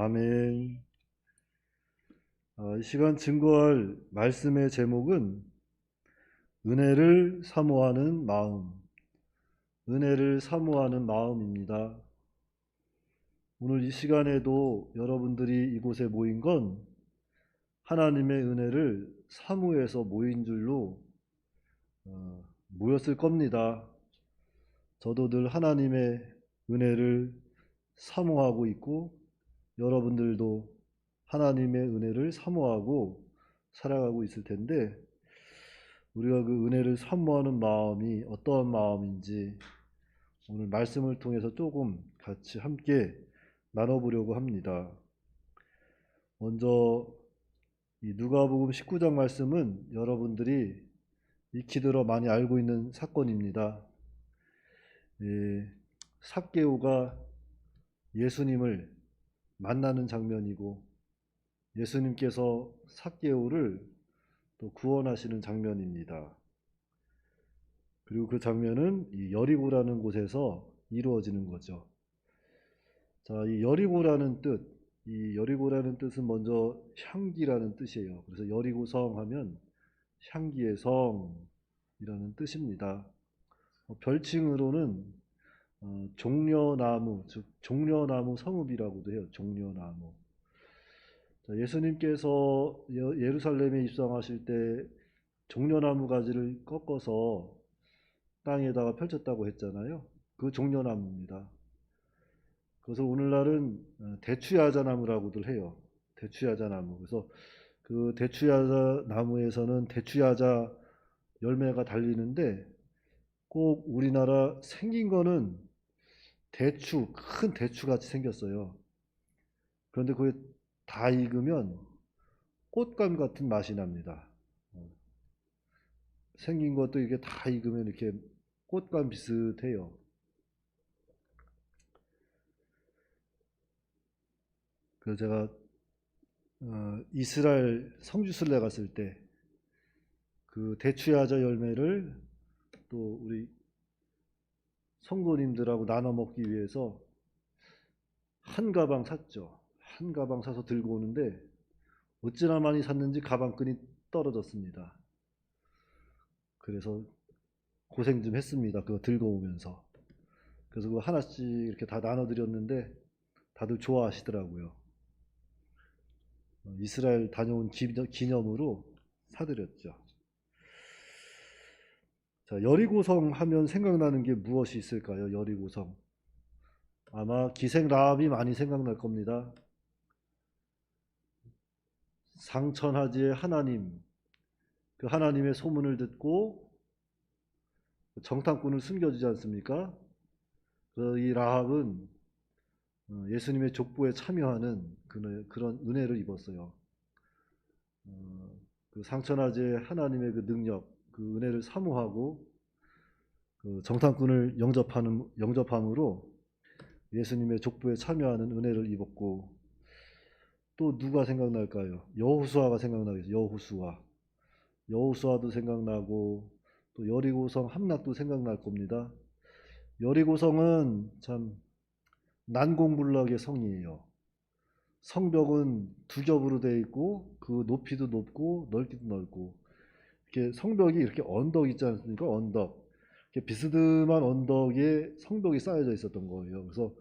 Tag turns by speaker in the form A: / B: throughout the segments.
A: 아멘. 이 시간 증거할 말씀의 제목은 은혜를 사모하는 마음, 은혜를 사모하는 마음입니다. 오늘 이 시간에도 여러분들이 이곳에 모인 건 하나님의 은혜를 사모해서 모인 줄로 모였을 겁니다. 저도 늘 하나님의 은혜를 사모하고 있고 여러분들도 하나님의 은혜를 사모하고 살아가고 있을 텐데 우리가 그 은혜를 사모하는 마음이 어떠한 마음인지 오늘 말씀을 통해서 조금 같이 함께 나눠보려고 합니다. 먼저 이 누가복음 19장 말씀은 여러분들이 익히 들어 많이 알고 있는 사건입니다. 삭개오가 예수님을 만나는 장면이고 예수님께서 삭개오를 또 구원하시는 장면입니다. 그리고 그 장면은 이 여리고라는 곳에서 이루어지는 거죠. 자, 이 여리고라는 뜻은 먼저 향기라는 뜻이에요. 그래서 여리고성 하면 향기의 성이라는 뜻입니다. 별칭으로는 종려나무, 즉 종려나무 성읍이라고도 해요. 종려나무. 자, 예수님께서 예루살렘에 입성하실 때 종려나무 가지를 꺾어서 땅에다가 펼쳤다고 했잖아요. 그 종려나무입니다. 그래서 오늘날은 대추야자나무라고들 해요. 대추야자나무. 그래서 그 대추야자나무에서는 대추야자 열매가 달리는데 꼭 우리나라 생긴 거는 큰 대추같이 생겼어요. 그런데 그게 다 익으면 꽃감 같은 맛이 납니다. 생긴 것도 이게 다 익으면 이렇게 꽃감 비슷해요. 그래서 제가 이스라엘 성지순례 갔을 때 그 대추야자 열매를 또 우리 성도님들하고 나눠 먹기 위해서 한 가방 샀죠. 한 가방 사서 들고 오는데 어찌나 많이 샀는지 가방끈이 떨어졌습니다. 그래서 고생 좀 했습니다. 그거 들고 오면서. 그래서 그거 하나씩 이렇게 다 나눠드렸는데 다들 좋아하시더라고요. 이스라엘 다녀온 기념으로 사드렸죠. 자, 여리고성 하면 생각나는 게 무엇이 있을까요? 여리고성. 아마 기생 라합이 많이 생각날 겁니다. 상천하지의 하나님, 그 하나님의 소문을 듣고 정탐꾼을 숨겨주지 않습니까? 그래서 이 라합은 예수님의 족보에 참여하는 그런 은혜를 입었어요. 그 상천하지의 하나님의 그 능력, 그 은혜를 사모하고 그 정탐꾼을 영접함으로 예수님의 족보에 참여하는 은혜를 입었고 또 누가 생각날까요? 여호수아가 생각나겠죠. 여호수아도 생각나고 또 여리고성 함락도 생각날 겁니다. 여리고성은 참 난공불락의 성이에요. 성벽은 두 겹으로 되어 있고 그 높이도 높고 넓기도 넓고 이렇게 성벽이 이렇게 언덕 있지 않습니까? 언덕. 이렇게 비스듬한 언덕에 성벽이 쌓여져 있었던 거예요. 그래서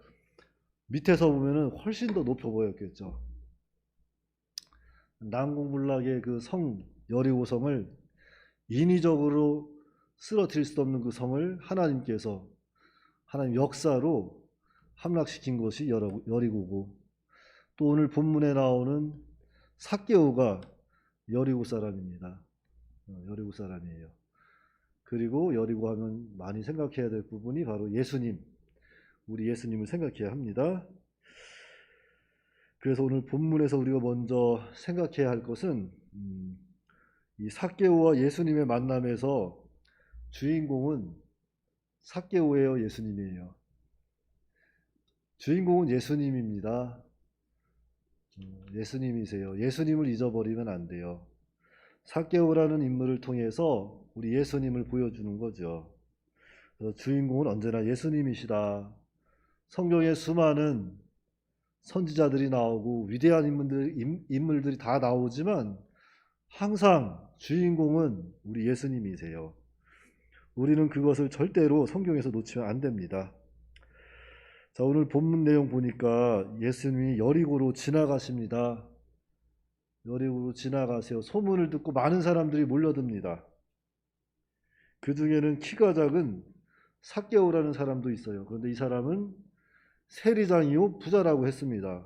A: 밑에서 보면은 훨씬 더 높여 보였겠죠. 난공불락의 그 성 여리고성을 인위적으로 쓰러뜨릴 수 없는 그 성을 하나님 역사로 함락시킨 것이 여리고고 또 오늘 본문에 나오는 삭개오가 여리고 사람입니다. 여리고 사람이에요. 그리고 여리고 하면 많이 생각해야 될 부분이 바로 예수님, 우리 예수님을 생각해야 합니다. 그래서 오늘 본문에서 우리가 먼저 생각해야 할 것은 이 삭개오와 예수님의 만남에서 주인공은 삭개오예요, 예수님이에요. 주인공은 예수님입니다. 예수님이세요. 예수님을 잊어버리면 안 돼요. 삭개오라는 인물을 통해서 우리 예수님을 보여주는 거죠. 그래서 주인공은 언제나 예수님이시다. 성경의 수많은 선지자들이 나오고 위대한 인물들이 다 나오지만 항상 주인공은 우리 예수님이세요. 우리는 그것을 절대로 성경에서 놓치면 안 됩니다. 자, 오늘 본문 내용 보니까 예수님이 여리고로 지나가십니다. 여리고로 지나가세요. 소문을 듣고 많은 사람들이 몰려듭니다. 그 중에는 키가 작은 삭개오라는 사람도 있어요. 그런데 이 사람은 세리장이요 부자라고 했습니다.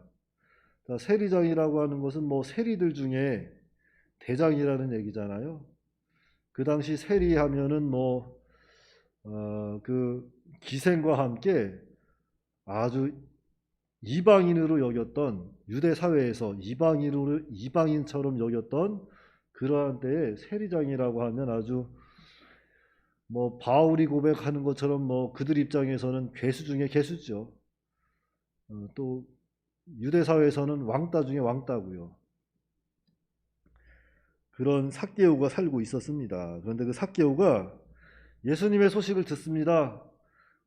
A: 자, 세리장이라고 하는 것은 뭐 세리들 중에 대장이라는 얘기잖아요. 그 당시 세리하면은 그 기생과 함께 아주 이방인으로 여겼던, 유대 사회에서 이방인처럼 여겼던 그러한 때에 세리장이라고 하면 아주 뭐 바울이 고백하는 것처럼 뭐 그들 입장에서는 괴수 중에 괴수죠. 또 유대 사회에서는 왕따 중에 왕따고요. 그런 삭개오가 살고 있었습니다. 그런데 그 삭개오가 예수님의 소식을 듣습니다.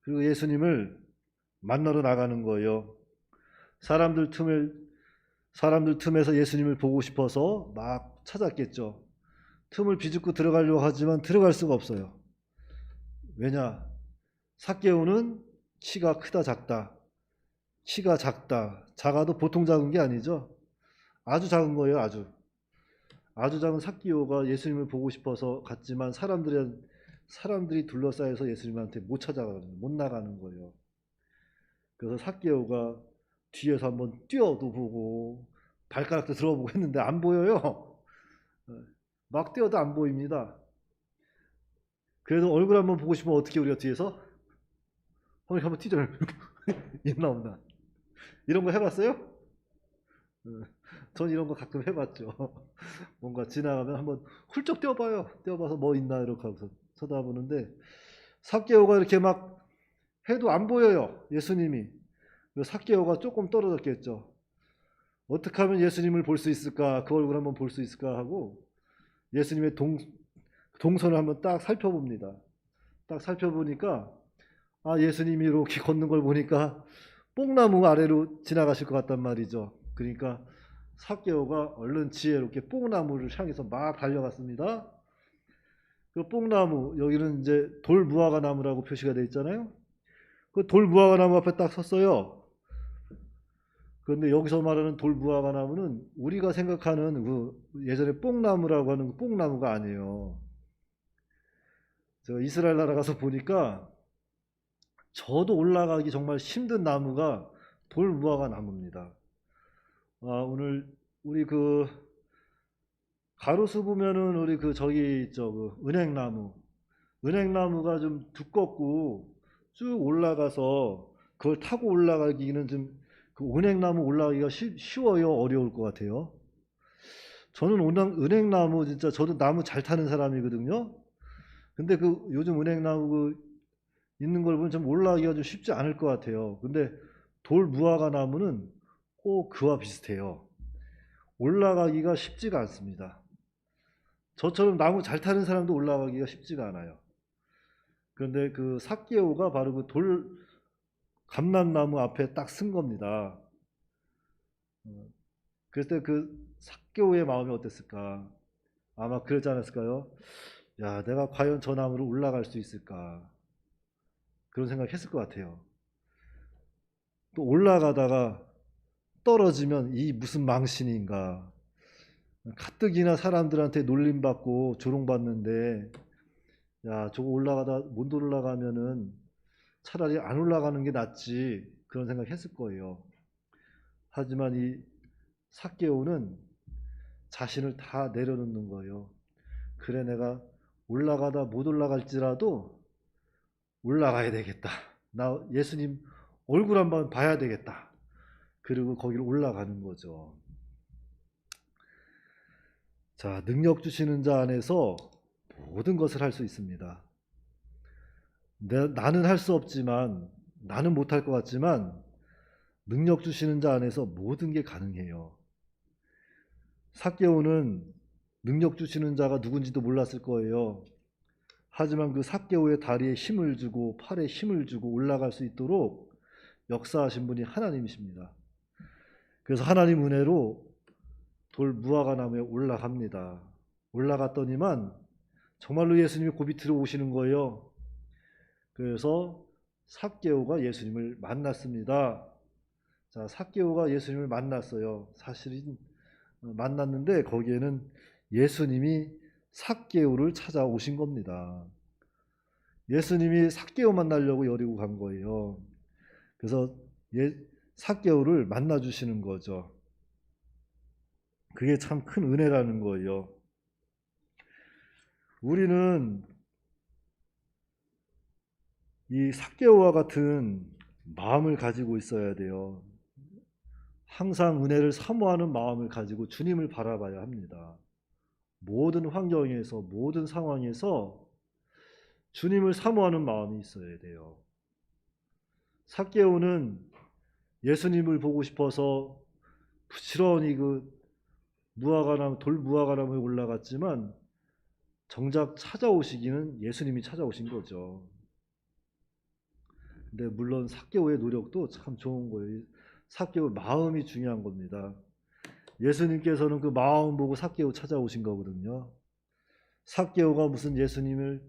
A: 그리고 예수님을 만나러 나가는 거예요. 사람들 틈에서 예수님을 보고 싶어서 막 찾았겠죠. 틈을 비집고 들어가려고 하지만 들어갈 수가 없어요. 왜냐? 삭개오는 키가 크다 작다. 키가 작아도 보통 작은 게 아니죠. 아주 작은 거예요. 아주 작은 삭개오가 예수님을 보고 싶어서 갔지만 사람들이 둘러싸여서 예수님한테 못 나가는 거예요. 그래서 삭개오가 뒤에서 한번 뛰어도 보고 발가락도 들어보고 했는데 안 보여요. 막 뛰어도 안 보입니다. 그래서 얼굴 한번 보고 싶으면 어떻게 우리가 뒤에서 한번 뛰죠. 있나 없나. 이런 거 해봤어요? 전 이런 거 가끔 해봤죠. 뭔가 지나가면 한번 훌쩍 뛰어봐요. 뛰어봐서 뭐 있나 이렇게 하고서 쳐다보는데 삭개오가 이렇게 막 해도 안 보여요. 예수님이. 삭개오가 조금 떨어졌겠죠. 어떻게 하면 예수님을 볼 수 있을까? 그 얼굴 한번 볼 수 있을까 하고 예수님의 동선을 한번 딱 살펴봅니다. 딱 살펴보니까 예수님이 이렇게 걷는 걸 보니까 뽕나무 아래로 지나가실 것 같단 말이죠. 그러니까 삭개오가 얼른 지혜롭게 뽕나무를 향해서 막 달려갔습니다. 그 뽕나무, 여기는 이제 돌무화과 나무라고 표시가 되어 있잖아요. 그 돌무화과 나무 앞에 딱 섰어요. 그런데 여기서 말하는 돌무화과 나무는 우리가 생각하는 그 예전에 뽕나무라고 하는 그 뽕나무가 아니에요. 제가 이스라엘 나라 가서 보니까 저도 올라가기 정말 힘든 나무가 돌무화과 나무입니다. 오늘 우리 그 가로수 보면은 우리 그 저기 있죠, 그 은행나무가 좀 두껍고 쭉 올라가서 그걸 타고 올라가기는 좀 그 은행나무 올라가기가 쉬워요, 어려울 것 같아요. 저는 은행나무 진짜 저도 나무 잘 타는 사람이거든요. 근데 그 요즘 은행나무 그 있는 걸 보면 좀 올라가기가 좀 쉽지 않을 것 같아요. 근데 돌무화과 나무는 꼭 그와 비슷해요. 올라가기가 쉽지가 않습니다. 저처럼 나무 잘 타는 사람도 올라가기가 쉽지가 않아요. 그런데 그 삭개오가 바로 그 감람나무 앞에 딱 쓴 겁니다. 그때 그 삭개오의 마음이 어땠을까? 아마 그러지 않았을까요? 야, 내가 과연 저 나무로 올라갈 수 있을까? 그런 생각했을 것 같아요. 또 올라가다가 떨어지면 이 무슨 망신인가? 가뜩이나 사람들한테 놀림받고 조롱받는데, 야, 저거 못 올라가면은 차라리 안 올라가는 게 낫지. 그런 생각했을 거예요. 하지만 이 삭개오는 자신을 다 내려놓는 거예요. 그래, 내가 올라가다 못 올라갈지라도 올라가야 되겠다. 나 예수님 얼굴 한번 봐야 되겠다. 그리고 거기를 올라가는 거죠. 자, 능력 주시는 자 안에서 모든 것을 할 수 있습니다. 나는 할 수 없지만, 나는 못할 것 같지만 능력 주시는 자 안에서 모든 게 가능해요. 삭개오는 능력 주시는 자가 누군지도 몰랐을 거예요. 하지만 그 삭개오의 다리에 힘을 주고 팔에 힘을 주고 올라갈 수 있도록 역사하신 분이 하나님이십니다. 그래서 하나님 은혜로 돌 무화과나무에 올라갑니다. 올라갔더니만 정말로 예수님이 고비 들어오시는 거예요. 그래서 삭개오가 예수님을 만났습니다. 자, 삭개오가 예수님을 만났어요. 사실은 만났는데 거기에는 예수님이 삭개오를 찾아오신 겁니다. 예수님이 삭개오 만나려고 여리고 간 거예요. 그래서 삭개오를 만나 주시는 거죠. 그게 참 큰 은혜라는 거예요. 우리는 이 삭개오와 같은 마음을 가지고 있어야 돼요. 항상 은혜를 사모하는 마음을 가지고 주님을 바라봐야 합니다. 모든 환경에서, 모든 상황에서 주님을 사모하는 마음이 있어야 돼요. 삭개오는 예수님을 보고 싶어서 부지런히 돌 무화과나무에 올라갔지만 정작 찾아오시기는 예수님이 찾아오신 거죠. 근데 물론 삭개오의 노력도 참 좋은 거예요. 삭개오 마음이 중요한 겁니다. 예수님께서는 그 마음 보고 삭개오 찾아오신 거거든요. 삭개오가 무슨 예수님을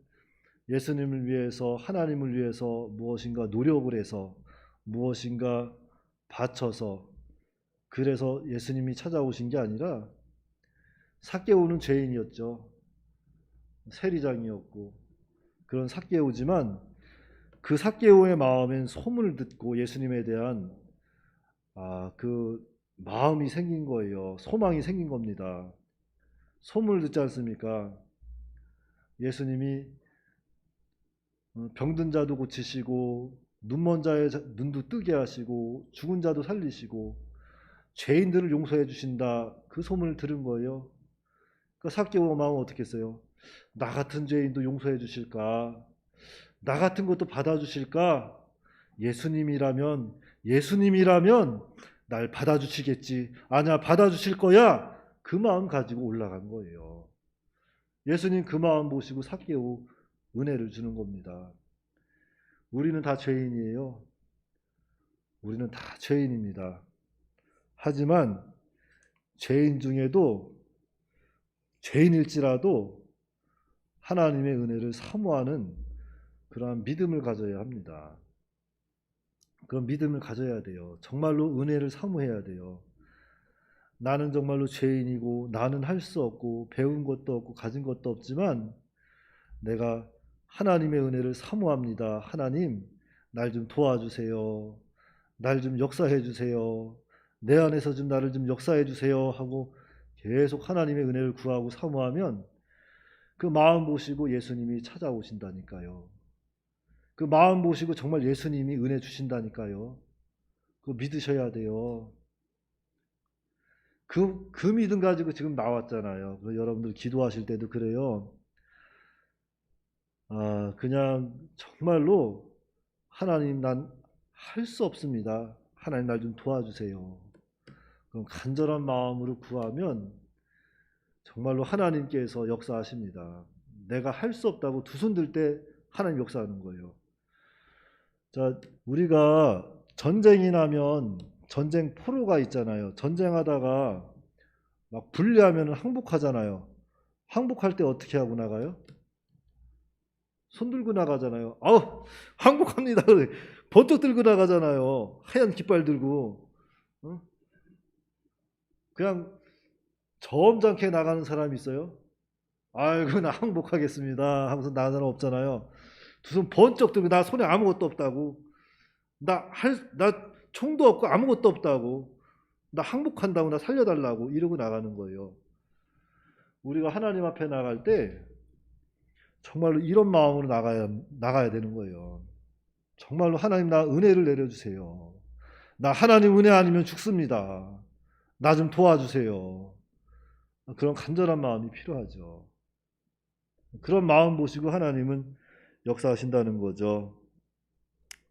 A: 위해서, 하나님을 위해서 무엇인가 노력을 해서, 무엇인가 바쳐서, 그래서 예수님이 찾아오신 게 아니라 삭개오는 죄인이었죠. 세리장이었고 그런 삭개오지만 그 삭개오의 마음엔 소문을 듣고 예수님에 대한 그 마음이 생긴 거예요. 소망이 생긴 겁니다. 소문을 듣지 않습니까? 예수님이 병든 자도 고치시고 눈먼 자의 눈도 뜨게 하시고 죽은 자도 살리시고 죄인들을 용서해 주신다. 그 소문을 들은 거예요. 그 삭개오 마음은 어떻게 했어요? 나 같은 죄인도 용서해 주실까? 나 같은 것도 받아주실까? 예수님이라면 날 받아주시겠지. 아니야, 받아주실 거야. 그 마음 가지고 올라간 거예요. 예수님 그 마음 보시고 삭개오 은혜를 주는 겁니다. 우리는 다 죄인이에요. 우리는 다 죄인입니다. 하지만 죄인 중에도 죄인일지라도 하나님의 은혜를 사모하는 그러한 믿음을 가져야 합니다. 그런 믿음을 가져야 돼요. 정말로 은혜를 사모해야 돼요. 나는 정말로 죄인이고 나는 할 수 없고 배운 것도 없고 가진 것도 없지만 내가 하나님의 은혜를 사모합니다. 하나님, 날 좀 도와주세요. 날 좀 역사해 주세요. 내 안에서 좀 나를 좀 역사해 주세요 하고 계속 하나님의 은혜를 구하고 사모하면 그 마음 보시고 예수님이 찾아오신다니까요. 그 마음 보시고 정말 예수님이 은혜 주신다니까요. 그거 믿으셔야 돼요. 그 믿음 가지고 지금 나왔잖아요. 여러분들 기도하실 때도 그래요. 그냥 정말로 하나님, 난 할 수 없습니다. 하나님, 날 좀 도와주세요. 그럼 간절한 마음으로 구하면 정말로 하나님께서 역사하십니다. 내가 할 수 없다고 두 손 들 때 하나님 역사하는 거예요. 자, 우리가 전쟁이 나면 전쟁 포로가 있잖아요. 전쟁하다가 막 분리하면 항복하잖아요. 항복할 때 어떻게 하고 나가요? 손 들고 나가잖아요. 아우, 항복합니다. 번쩍 들고 나가잖아요. 하얀 깃발 들고. 어? 그냥 점잖게 나가는 사람이 있어요. 아이고, 나 항복하겠습니다 하면서 나가는 사람 없잖아요. 두 손 번쩍 들고 나 손에 아무것도 없다고. 나 총도 없고 아무것도 없다고. 나 항복한다고, 나 살려달라고 이러고 나가는 거예요. 우리가 하나님 앞에 나갈 때 정말로 이런 마음으로 나가야 되는 거예요. 정말로 하나님, 나 은혜를 내려주세요. 나 하나님 은혜 아니면 죽습니다. 나 좀 도와주세요. 그런 간절한 마음이 필요하죠. 그런 마음 보시고 하나님은 역사하신다는 거죠.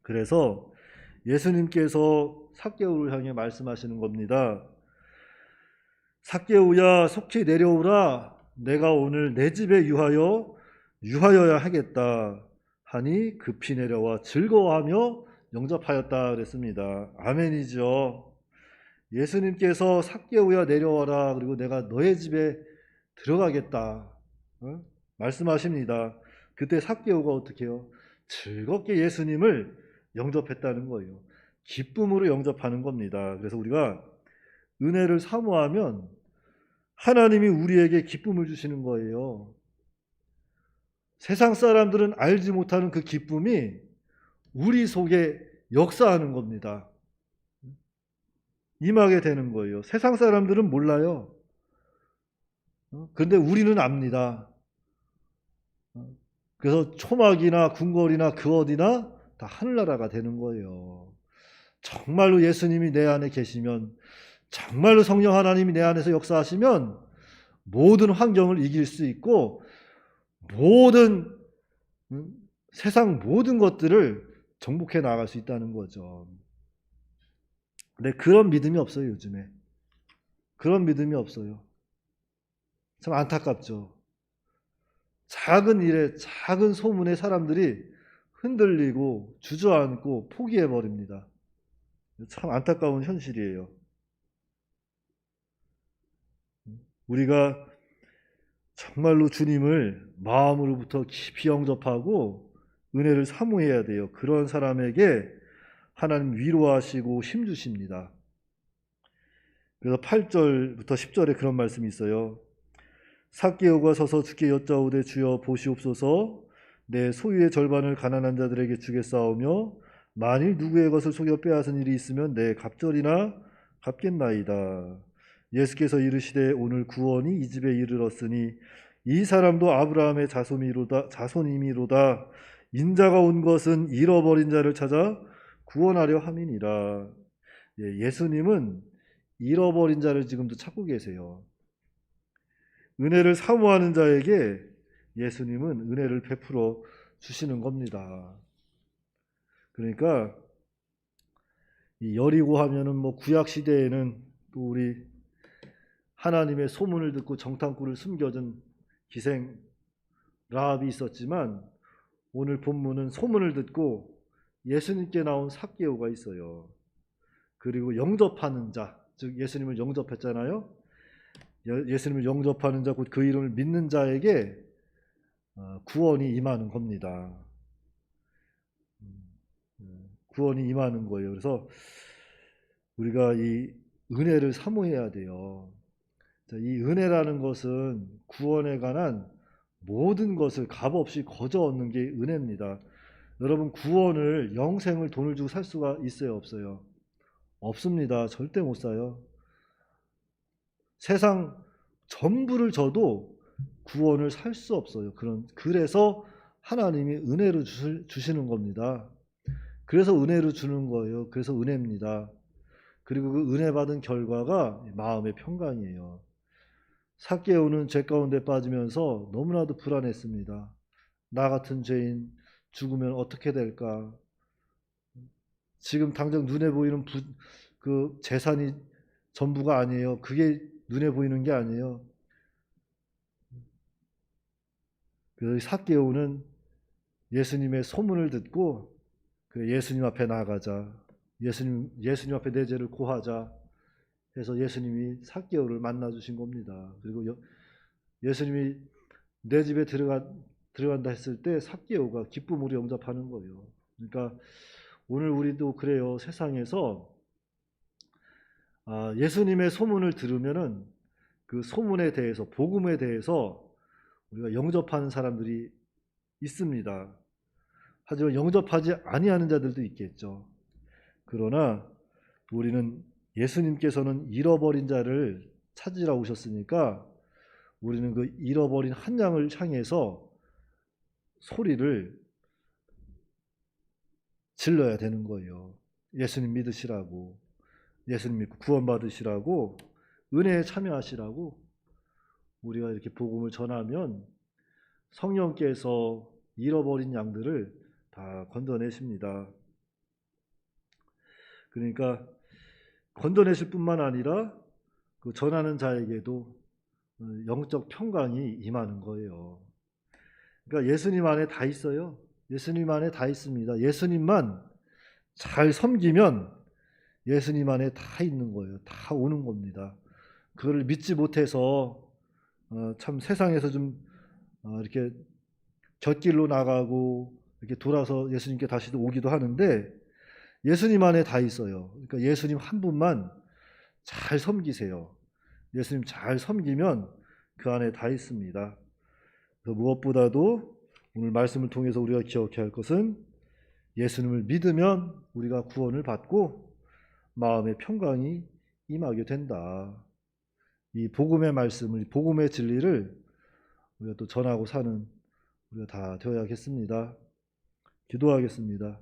A: 그래서 예수님께서 삭개오를 향해 말씀하시는 겁니다. 삭개오야, 속히 내려오라. 내가 오늘 내 집에 유하여야 하겠다 하니 급히 내려와 즐거워하며 영접하였다 그랬습니다. 아멘이죠. 예수님께서 삭개오야 내려와라. 그리고 내가 너의 집에 들어가겠다. 말씀하십니다. 그때 삭개오가 어떻게 해요? 즐겁게 예수님을 영접했다는 거예요. 기쁨으로 영접하는 겁니다. 그래서 우리가 은혜를 사모하면 하나님이 우리에게 기쁨을 주시는 거예요. 세상 사람들은 알지 못하는 그 기쁨이 우리 속에 역사하는 겁니다. 임하게 되는 거예요. 세상 사람들은 몰라요. 그런데 우리는 압니다. 그래서 초막이나 궁궐이나 그 어디나 다 하늘나라가 되는 거예요. 정말로 예수님이 내 안에 계시면, 정말로 성령 하나님이 내 안에서 역사하시면 모든 환경을 이길 수 있고 모든 세상 모든 것들을 정복해 나갈 수 있다는 거죠. 근데 그런 믿음이 없어요, 요즘에. 그런 믿음이 없어요. 참 안타깝죠. 작은 일에, 작은 소문에 사람들이 흔들리고 주저앉고 포기해버립니다. 참 안타까운 현실이에요. 우리가 정말로 주님을 마음으로부터 깊이 영접하고 은혜를 사모해야 돼요. 그런 사람에게 하나님 위로하시고 힘주십니다. 그래서 8절부터 10절에 그런 말씀이 있어요. 삭개오가 서서 주께 여짜오되 주여 보시옵소서 내 소유의 절반을 가난한 자들에게 주겠사오며 만일 누구의 것을 속여 빼앗은 일이 있으면 내 갑절이나 갚겠나이다. 예수께서 이르시되 오늘 구원이 이 집에 이르렀으니 이 사람도 아브라함의 자손이미로다. 인자가 온 것은 잃어버린 자를 찾아 구원하려 함이니라. 예수님은 잃어버린 자를 지금도 찾고 계세요. 은혜를 사모하는 자에게 예수님은 은혜를 베풀어 주시는 겁니다. 그러니까 이 여리고 하면은 뭐 구약 시대에는 또 우리 하나님의 소문을 듣고 정탐꾼을 숨겨준 기생 라합이 있었지만 오늘 본문은 소문을 듣고 예수님께 나온 삭개오가 있어요. 그리고 영접하는 자, 즉 예수님을 영접했잖아요. 예수님을 영접하는 자, 곧 그 이름을 믿는 자에게 구원이 임하는 겁니다. 구원이 임하는 거예요. 그래서 우리가 이 은혜를 사모해야 돼요. 이 은혜라는 것은 구원에 관한 모든 것을 값없이 거저 얻는 게 은혜입니다. 여러분 구원을 영생을 돈을 주고 살 수가 있어요, 없어요? 없습니다. 절대 못 사요. 세상 전부를 줘도 구원을 살 수 없어요. 그래서 하나님이 은혜로 주시는 겁니다. 그래서 은혜로 주는 거예요. 그래서 은혜입니다. 그리고 그 은혜 받은 결과가 마음의 평강이에요. 삭개오는 죄 가운데 빠지면서 너무나도 불안했습니다. 나 같은 죄인 죽으면 어떻게 될까? 지금 당장 눈에 보이는 그 재산이 전부가 아니에요. 그게 눈에 보이는 게 아니에요. 그래서 삭개오는 예수님의 소문을 듣고 예수님 앞에 나가자. 예수님 앞에 내 죄를 고하자. 해서 예수님이 삭개오를 만나 주신 겁니다. 그리고 예수님이 내 집에 들어간다 했을 때 삭개오가 기쁨으로 영접하는 거예요. 그러니까 오늘 우리도 그래요. 세상에서 예수님의 소문을 들으면은 그 소문에 대해서, 복음에 대해서 우리가 영접하는 사람들이 있습니다. 하지만 영접하지 아니하는 자들도 있겠죠. 그러나 우리는 예수님께서는 잃어버린 자를 찾으러 오셨으니까 우리는 그 잃어버린 한 양을 향해서 소리를 질러야 되는 거예요. 예수님 믿으시라고, 예수님 믿고 구원받으시라고, 은혜에 참여하시라고. 우리가 이렇게 복음을 전하면 성령께서 잃어버린 양들을 다 건져내십니다. 그러니까 건져내실 뿐만 아니라 그 전하는 자에게도 영적 평강이 임하는 거예요. 그러니까 예수님 안에 다 있어요. 예수님 안에 다 있습니다. 예수님만 잘 섬기면 예수님 안에 다 있는 거예요. 다 오는 겁니다. 그걸 믿지 못해서 참 세상에서 좀 이렇게 곁길로 나가고 이렇게 돌아서 예수님께 다시 오기도 하는데 예수님 안에 다 있어요. 그러니까 예수님 한 분만 잘 섬기세요. 예수님 잘 섬기면 그 안에 다 있습니다. 무엇보다도 오늘 말씀을 통해서 우리가 기억해야 할 것은 예수님을 믿으면 우리가 구원을 받고 마음의 평강이 임하게 된다. 이 복음의 말씀을, 복음의 진리를 우리가 또 전하고 사는 우리가 다 되어야겠습니다. 기도하겠습니다.